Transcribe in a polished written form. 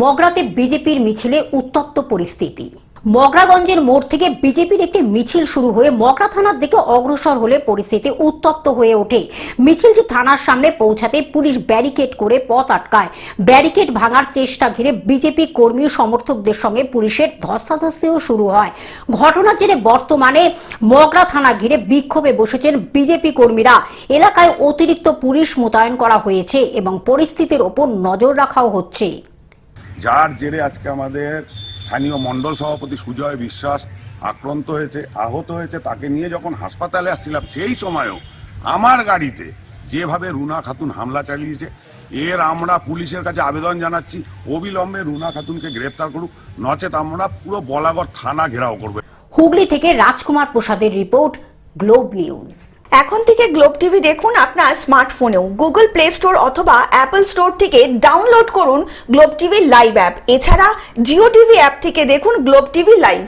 মগরাতে বিজেপির মিছিলে উত্তপ্ত পরিস্থিতি। মগরাগঞ্জের মোড় থেকে বিজেপির একটি মিছিল শুরু হয়ে মগরা থানার দিকে অগ্রসর হলে পরিস্থিতি উত্তপ্ত হয়ে ওঠে। মিছিলটি থানার সামনে পৌঁছাতে পুলিশ ব্যারিকেড করে পথ আটকায়। ব্যারিকেড ভাঙার চেষ্টা ঘিরে বিজেপি কর্মী সমর্থকদের সঙ্গে পুলিশের ধস্তাধস্তিও শুরু হয়। ঘটনার জেরে বর্তমানে মগরা থানা ঘিরে বিক্ষোভে বসেছেন বিজেপি কর্মীরা। এলাকায় অতিরিক্ত পুলিশ মোতায়েন করা হয়েছে এবং পরিস্থিতির ওপর নজর রাখাও হচ্ছে। যার জেরে আজকে আমাদের স্থানীয় মণ্ডল সভাপতি সুজয় বিশ্বাস আক্রান্ত হয়েছে, আহত হয়েছে। তাকে নিয়ে যখন হাসপাতালে আসছিলাম সেই সময়ও আমার গাড়িতে যেভাবে রুনা খাতুন হামলা চালিয়েছে, এর আমরা পুলিশের কাছে আবেদন জানাচ্ছি অবিলম্বে রুনা খাতুনকে গ্রেপ্তার করুক, নচেত আমরা পুরো বলাগড় থানা ঘেরাও করব। হুগলি থেকে রাজকুমার প্রসাদের রিপোর্ট, গ্লোব নিউজ। এখন থেকে গ্লোব টিভি দেখুন আপনার স্মার্টফোনেও। গুগল প্লে স্টোর অথবা অ্যাপল স্টোর থেকে ডাউনলোড করুন গ্লোব টিভি লাইভ অ্যাপ। এছাড়া জিও টিভি অ্যাপ থেকে দেখুন গ্লোব টিভি লাইভ।